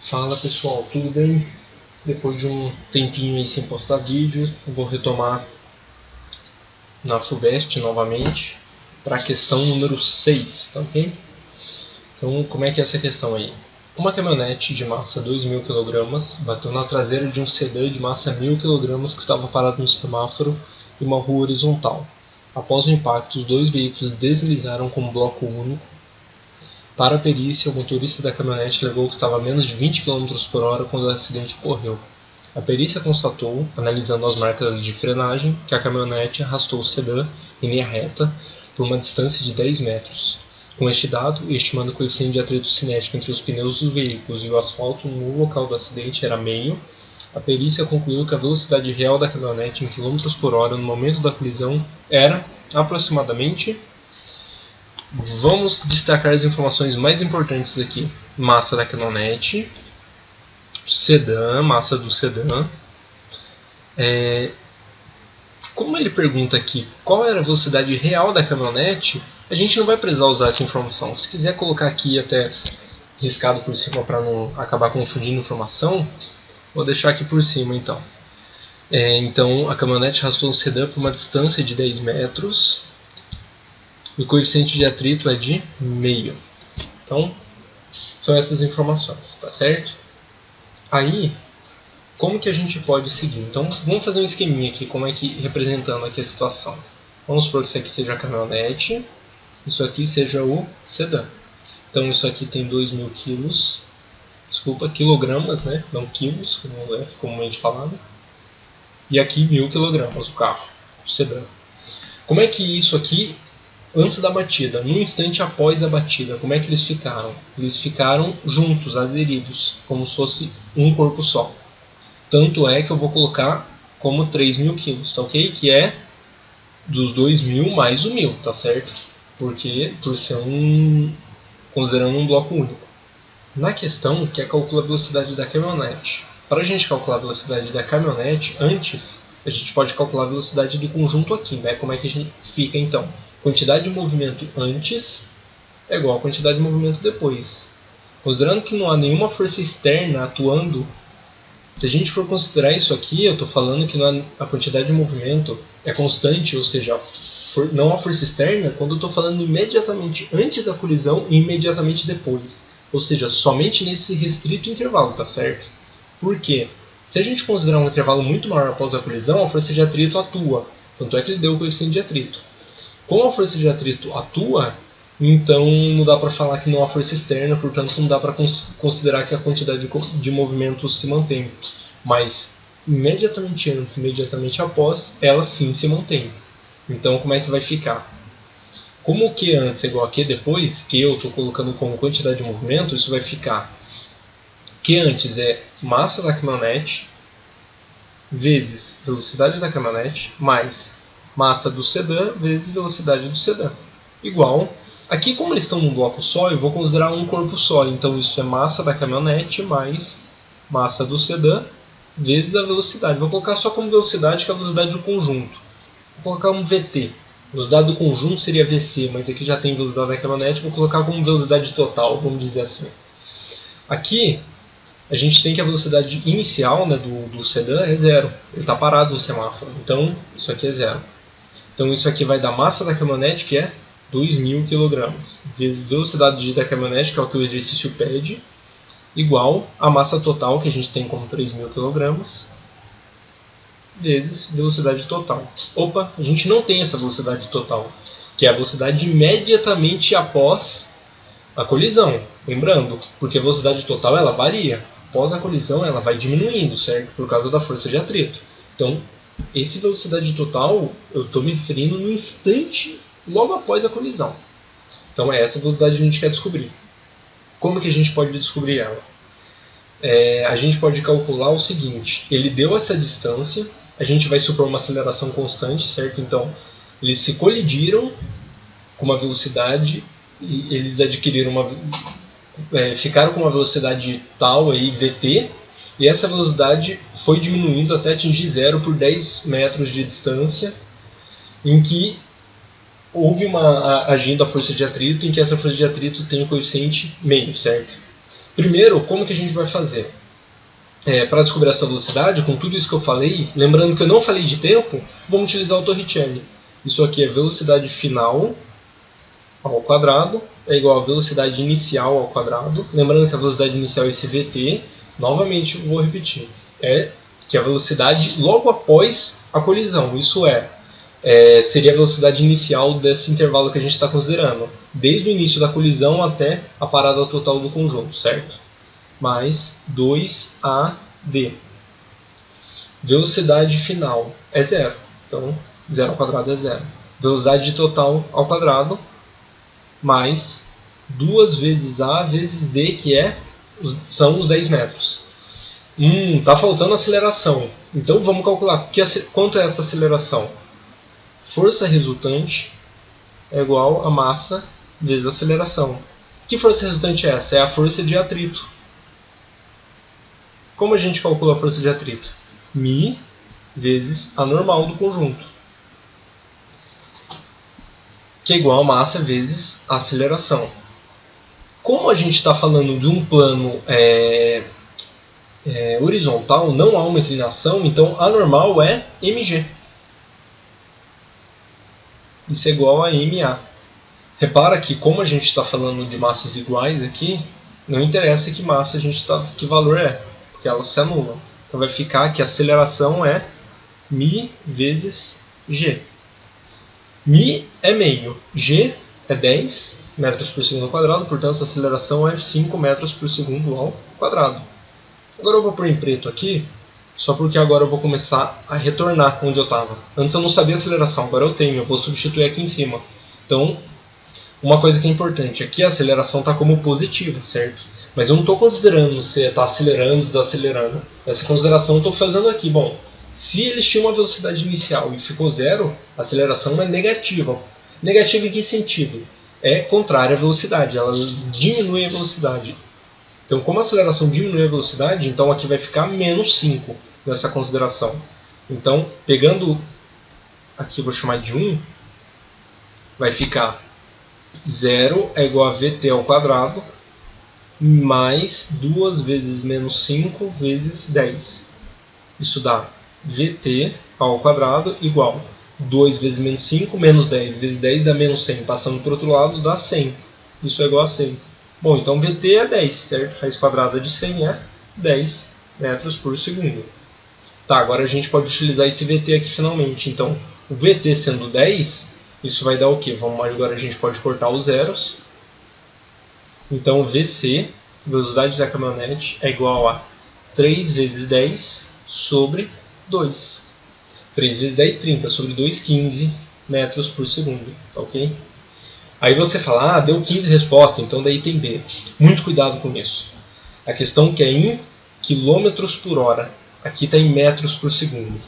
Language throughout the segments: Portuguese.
Fala pessoal, tudo bem? Depois de um tempinho aí sem postar vídeo, eu vou retomar na FUVEST novamente para a questão número 6, tá ok? Então, como é que é essa questão aí? Uma caminhonete de massa 2.000 kg bateu na traseira de um sedã de massa 1.000 kg que estava parado no semáforo em uma rua horizontal. Após o impacto, os dois veículos deslizaram como bloco único. Para a perícia, o motorista da caminhonete alegou que estava a menos de 20 km/h quando o acidente ocorreu. A perícia constatou, analisando as marcas de frenagem, que a caminhonete arrastou o sedã em linha reta por uma distância de 10 metros. Com este dado, e estimando o coeficiente de atrito cinético entre os pneus dos veículos e o asfalto no local do acidente era meio, a perícia concluiu que a velocidade real da caminhonete em km/h no momento da colisão era aproximadamente. Vamos destacar as informações mais importantes aqui. Massa da caminhonete, sedã, massa do sedã. Como ele pergunta aqui qual era a velocidade real da caminhonete, a gente não vai precisar usar essa informação. Se quiser colocar aqui até riscado por cima para não acabar confundindo informação, vou deixar aqui por cima então. Então a caminhonete arrastou o sedã por uma distância de 10 metros. E o coeficiente de atrito é de meio. Então, são essas informações, tá certo? Aí, como que a gente pode seguir? Então, vamos fazer um esqueminha aqui, como é que representando aqui a situação. Vamos supor que isso aqui seja a caminhonete, isso aqui seja o sedã. Então, isso aqui tem 2.000 quilos, quilogramas, né? Não quilos, como é comumente falado. E aqui 1.000 quilogramas, o carro, o sedã. Como é que isso aqui antes da batida, no instante após a batida, como é que eles ficaram? Eles ficaram juntos, aderidos, como se fosse um corpo só. Tanto é que eu vou colocar como 3.000 quilos, tá ok? Que é dos 2.000 mais o 1.000, tá certo? Porque por ser considerando um bloco único. Na questão, quer calcular a velocidade da caminhonete. Para a gente calcular a velocidade da caminhonete, antes a gente pode calcular a velocidade do conjunto aqui, né? Como é que a gente fica então? Quantidade de movimento antes é igual a quantidade de movimento depois. Considerando que não há nenhuma força externa atuando, se a gente for considerar isso aqui, eu estou falando que a quantidade de movimento é constante, ou seja, não há força externa, quando eu estou falando imediatamente antes da colisão e imediatamente depois. Ou seja, somente nesse restrito intervalo, tá certo? Por quê? Se a gente considerar um intervalo muito maior após a colisão, a força de atrito atua. Tanto é que ele deu o coeficiente de atrito. Como a força de atrito atua, então não dá para falar que não há força externa, portanto não dá para considerar que a quantidade de movimento se mantém. Mas imediatamente antes, imediatamente após, ela sim se mantém. Então como é que vai ficar? Como o Q antes é igual a Q depois, que eu estou colocando como quantidade de movimento, isso vai ficar Q antes é massa da caminhonete vezes velocidade da caminhonete mais massa do sedã vezes velocidade do sedã. Igual, aqui como eles estão num bloco só, eu vou considerar um corpo só. Então isso é massa da caminhonete mais massa do sedã vezes a velocidade. Vou colocar só como velocidade, que é a velocidade do conjunto. Vou colocar um VT. Velocidade do conjunto seria VC, mas aqui já tem velocidade da caminhonete, vou colocar como velocidade total, vamos dizer assim. Aqui, a gente tem que a velocidade inicial, né, do sedã é zero. Ele está parado no semáforo, então isso aqui é zero. Então isso aqui vai dar massa da caminhonete, que é 2.000 kg, vezes velocidade da caminhonete, que é o que o exercício pede, igual a massa total, que a gente tem como 3.000 kg, vezes velocidade total. Opa, a gente não tem essa velocidade total, que é a velocidade imediatamente após a colisão. Lembrando, porque a velocidade total ela varia. Após a colisão ela vai diminuindo, certo? Por causa da força de atrito. Então, esse velocidade total eu estou me referindo no instante logo após a colisão. Então é essa velocidade que a gente quer descobrir. Como que a gente pode descobrir ela? A gente pode calcular o seguinte: ele deu essa distância, a gente vai supor uma aceleração constante, certo? Então eles se colidiram com uma velocidade e eles adquiriram ficaram com uma velocidade tal aí, VT, e essa velocidade foi diminuindo até atingir zero por 10 metros de distância, em que houve agindo a força de atrito, em que essa força de atrito tem o coeficiente meio, certo? Primeiro, como que a gente vai fazer? Para descobrir essa velocidade, com tudo isso que eu falei, lembrando que eu não falei de tempo, vamos utilizar o Torricelli. Isso aqui é velocidade final ao quadrado, é igual a velocidade inicial ao quadrado. Lembrando que a velocidade inicial é esse VT, novamente vou repetir, que é a velocidade logo após a colisão. Isso seria a velocidade inicial desse intervalo que a gente está considerando, desde o início da colisão até a parada total do conjunto, certo? Mais 2AD. Velocidade final é zero, então 0 ao quadrado é zero. Velocidade total ao quadrado mais 2 vezes A vezes D, que são os 10 metros. Tá faltando aceleração. Então vamos calcular quanto é essa aceleração. Força resultante é igual a massa vezes aceleração. Que força resultante é essa? É a força de atrito. Como a gente calcula a força de atrito? μ vezes a normal do conjunto, que é igual a massa vezes a aceleração. Como a gente está falando de um plano horizontal, não há uma inclinação, então a normal é mg. Isso é igual a ma. Repara que, como a gente está falando de massas iguais aqui, não interessa que massa que valor é, porque elas se anulam. Então vai ficar que a aceleração é μ vezes g. μ é meio, g é 10 metros por segundo ao quadrado, portanto a aceleração é 5 metros por segundo ao quadrado. Agora eu vou pôr em preto aqui, só porque agora eu vou começar a retornar onde eu estava. Antes eu não sabia a aceleração, agora eu tenho, eu vou substituir aqui em cima. Então, uma coisa que é importante, aqui a aceleração está como positiva, certo? Mas eu não estou considerando se está acelerando ou desacelerando. Essa consideração eu estou fazendo aqui. Bom, se eles tinham uma velocidade inicial e ficou zero, a aceleração é negativa. Negativa em que sentido? É contrária à velocidade, ela diminui a velocidade. Então, como a aceleração diminui a velocidade, então aqui vai ficar menos 5 nessa consideração. Então, pegando, aqui eu vou chamar de 1, vai ficar 0 é igual a VT ao quadrado, mais 2 vezes menos 5 vezes 10. Isso dá VT ao quadrado igual 2 vezes menos 5, menos 10 vezes 10 dá menos 100. Passando para o outro lado dá 100. Isso é igual a 100. Bom, então VT é 10, certo? Raiz quadrada de 100 é 10 metros por segundo. Tá, agora a gente pode utilizar esse VT aqui finalmente. Então, o VT sendo 10, isso vai dar o quê? Agora a gente pode cortar os zeros. Então, VC, velocidade da caminhonete, é igual a 3 vezes 10 sobre 2. 3 vezes 10, 30. Sobre 2, 15 metros por segundo. Tá ok? Aí você fala, deu 15 respostas, então daí tem B. Muito cuidado com isso. A questão que é em quilômetros por hora. Aqui está em metros por segundo.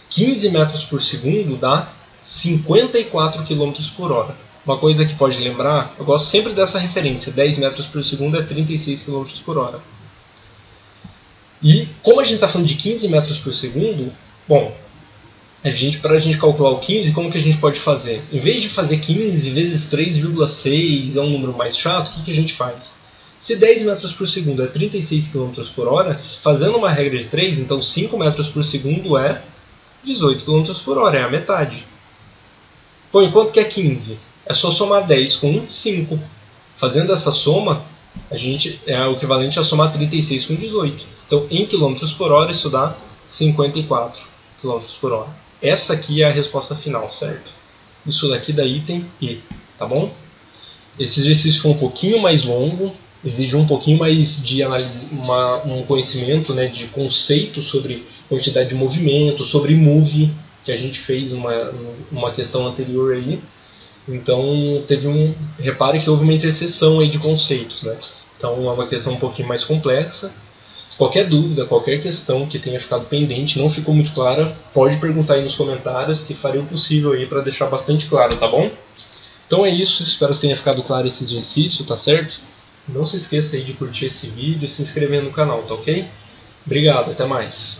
15 metros por segundo dá 54 km por hora. Uma coisa que pode lembrar, eu gosto sempre dessa referência, 10 metros por segundo é 36 km por hora. E como a gente está falando de 15 metros por segundo, bom, para a gente calcular o 15, como que a gente pode fazer? Em vez de fazer 15 vezes 3,6 é um número mais chato, o que a gente faz? Se 10 metros por segundo é 36 km por hora, fazendo uma regra de 3, então 5 metros por segundo é 18 km por hora, é a metade. Bom, e quanto que é 15? É só somar 10 com 5. Fazendo essa soma, a gente é o equivalente a somar 36 com 18. Então, em km por hora, isso dá 54 km por hora. Essa aqui é a resposta final, certo? Isso daqui da item E, tá bom? Esse exercício foi um pouquinho mais longo, exige um pouquinho mais de análise, um conhecimento, né, de conceito sobre quantidade de movimento, sobre move, que a gente fez uma questão anterior aí. Então, repare que houve uma interseção aí de conceitos, né? Então, é uma questão um pouquinho mais complexa. Qualquer dúvida, qualquer questão que tenha ficado pendente, não ficou muito clara, pode perguntar aí nos comentários, que farei o possível aí para deixar bastante claro, tá bom? Então é isso, espero que tenha ficado claro esse exercício, tá certo? Não se esqueça aí de curtir esse vídeo e se inscrever no canal, tá ok? Obrigado, até mais!